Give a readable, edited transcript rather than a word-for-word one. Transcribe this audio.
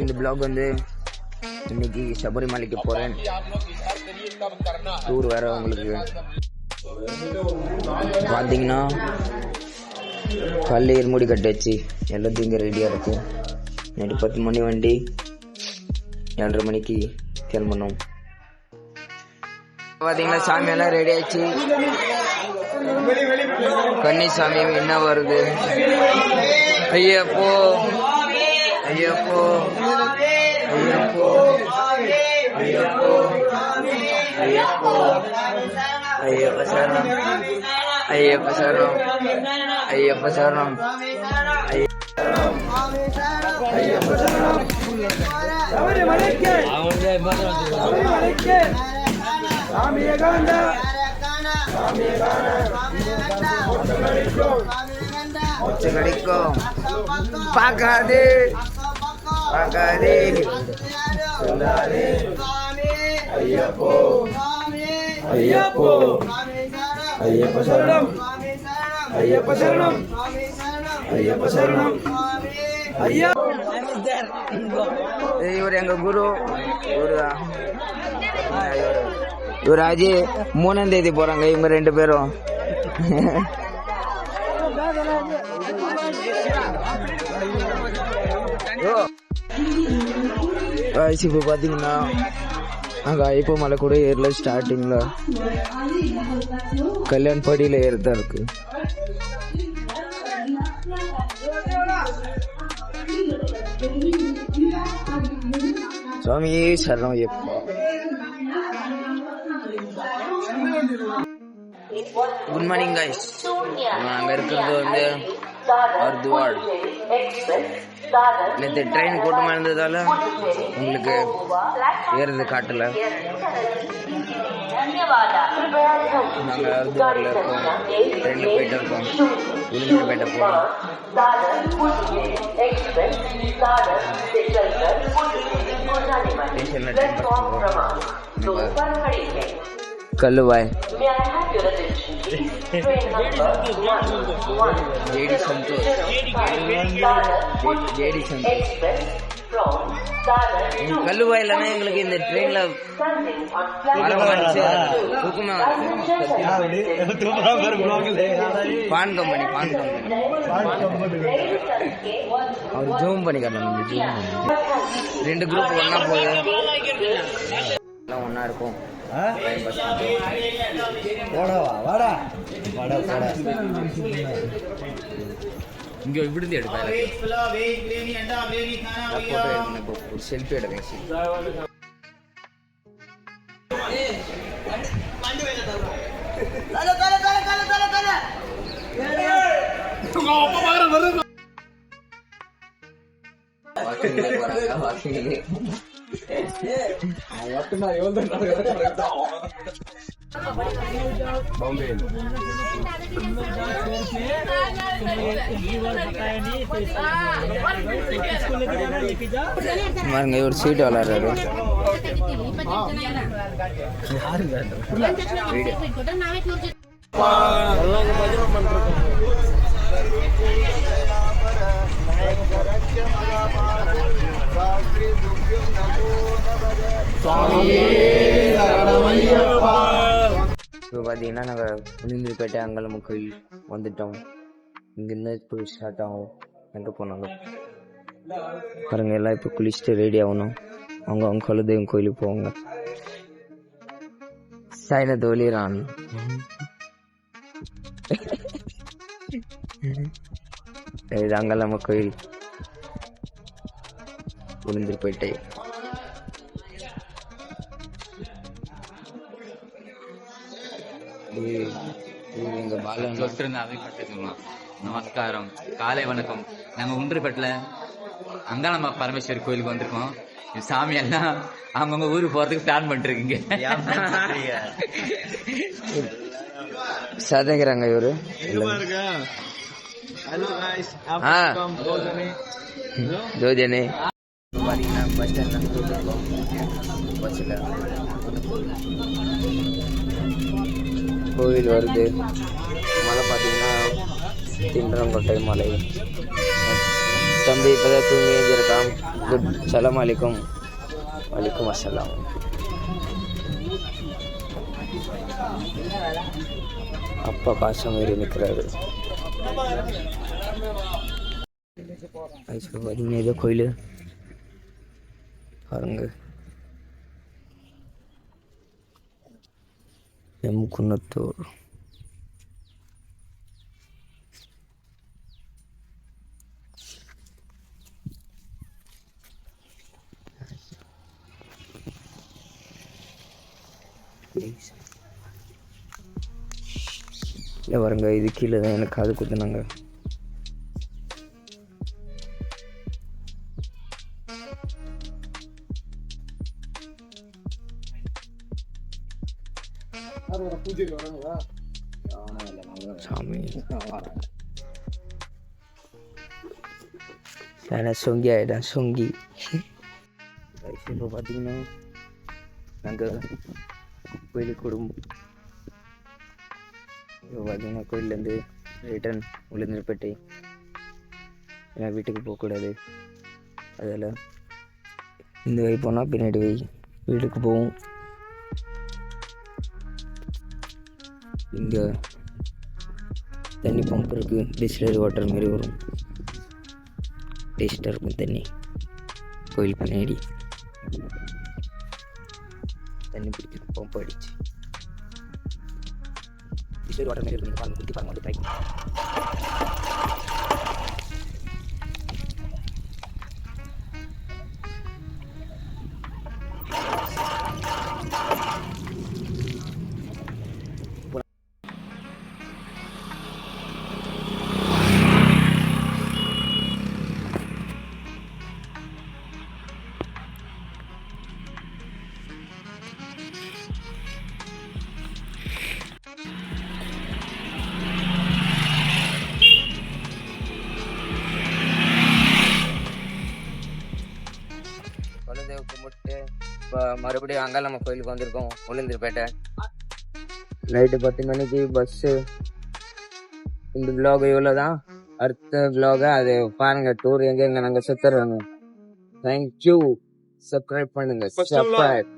இந்த பிளாக் வந்து இன்னைக்கு சபரிமலைக்கு போறேன். டூர் வேற. உங்களுக்கு பார்த்தீங்கன்னா காலையில் இருமுடி கட்டாச்சு, எல்லாத்தையும் இங்கே ரெடியாக இருக்கும். நைட்டு 10 மணி வண்டி, 7:30 மணிக்கு கிளம்பணும். பார்த்தீங்கன்னா சாமியெல்லாம் ரெடி ஆச்சு. கன்னிசாமி என்ன வருது. ஐயப்போ ஐயப்போ ஐயப்போ ஐயப்போ ஐயப்போ ஐயப்ப சரணம் ஐயப்ப சரணம் ஐயப்ப சரணம் ஐயப்ப சரணம். கிடைக்கும் பார்க்காதே பார்க்காதே சொல்லாதே. ஐயப்போ ஐயப்போ ஐயப்ப சரணம் ஐயப்ப சரணம் ஐயப்ப சரணம் ஐயா. இவர் எங்க குரு. இவர் ஆஜி 3ஆம் தேதி போறாங்க இவங்க 2 பேரும். இப்போ பாத்தீங்கன்னா அங்க ஐயப்ப மலை கூட ஏறல. ஸ்டார்டிங்ல கல்யாண் படியில ஏறதா இருக்கு. சுவாமியே சரணம் ஐயப்பா. Good morning guys. அங்க இருக்கிறது வந்து ஹரித்வார். நேற்று ட்ரெயின் கூட்டமாக இருந்ததால உங்களுக்கு ஏறது காட்டல. நாங்கள் ஹரித்வாரில் இருக்கோம். ட்ரெயினில் போயிட்டு இருக்கோம். உளுந்தூர்பேட்டை போகிறோம். ஸ்டேஷனில் கல்லுவாய் ஜேடி சந்தோஷ் கல்லுவாய் இல்லைன்னா எங்களுக்கு இந்த ட்ரெயின்ல பான் கம்பெனி அவர் ஜூம் பண்ணி காட்டணும். 2 குரூப் ஒன்னா போகுது, எல்லாம் ஒன்னா இருக்கும். இங்க இப்படி எடுப்பேன். செல்ஃபி எடுப்பேன். ஒரு சீட் விளாடுறாரு. இப்போ பார்த்தீங்கன்னா நாங்கள் உளுந்தூர்பேட்டை அங்காளம்மன் கோயில் வந்துட்டோம். இங்கேருந்து இப்போ ஸ்டார்ட் ஆகும். எங்கே போனாங்க பாருங்க. எல்லாம் இப்போ குளிச்சுட்டு ரெடி ஆகணும். அவங்க குலதெய்வம் கோயிலுக்கு போவாங்க. சாயின தோலிரான் இது அங்காளம்மன் கோயில் உளுந்தூர்பேட்டை. நமஸ்காரம், காலை வணக்கம். நாங்க உளுந்தூர்பேட்டில் அங்காளம்மா பரமேஸ்வரி கோயிலுக்கு வந்திருக்கோம். சாமி எல்லாம் அவங்கவுங்க ஊருக்கு போறதுக்கு பிளான் பண்ணிட்டு இருக்கீங்க. சதங்கிறாங்க இவரு. ஜோஜனே பாத்தீங்கன்னா பஸ் ஸ்டாண்ட் போட்டுருக்கோம். பஸ்ல கோவில் வருது. மலை பார்த்தீங்கன்னா திண்டரங்கோட்டை மலை. தம்பி இப்போதான் தூங்கி எழுந்திருக்கான். குட் சலாம் அலைக்கும். வலைக்கும் அஸ்ஸலாம். அப்பா பாசம் மாரி நிற்கிறாரு. பார்த்தீங்கன்னா ஏதோ கோயில் பாருங்க. குன்னத்தூர். இல்லை பாருங்க, இது கீழே தான் எனக்கு காது குத்துனாங்க. சாமி நான் சொங்கி ஆகிட்டேன், சொங்கி. இப்போ பார்த்தீங்கன்னா நாங்கள் கோயிலுக்கு குடும்பம். இப்போ பார்த்தீங்கன்னா கோயிலேருந்து ரிட்டர்ன் உளுந்தூர்பேட்டை. ஏன்னா வீட்டுக்கு போகக்கூடாது, அதில் இந்த வை போனால் பின்னாடி வை வீட்டுக்கு போவோம். இங்கே தண்ணி பம்ப் இருக்குது, டிஸ்டிலரி வாட்டர் மாரி வரும், டேஸ்ட்டாக இருக்கும் தண்ணி. கோயில் பின்னாடி தண்ணி பிடிச்சி பம்ப் அடிச்சு டிஸ்டிலரி வாட்டர் மாரி இருக்கும். பாருங்க, குத்தி பாருங்க, வந்து ட்ரை குலதெய்வ கும்பிட்டு இப்போ மறுபடியும் அங்காளம்மன் கோயிலுக்கு வந்திருக்கோம், உளுந்தூர்பேட்டை. நைட்டு 10 மணிக்கு பஸ்ஸு. இந்த vlog இவ்வளோ தான். அடுத்த vlog அது பாருங்க, டூர் எங்கே நாங்கள் சுற்றுறோங்க. தேங்க்யூ. சப்ஸ்கிரைப் பண்ணுங்க. சப்ஸ்கிரைப்.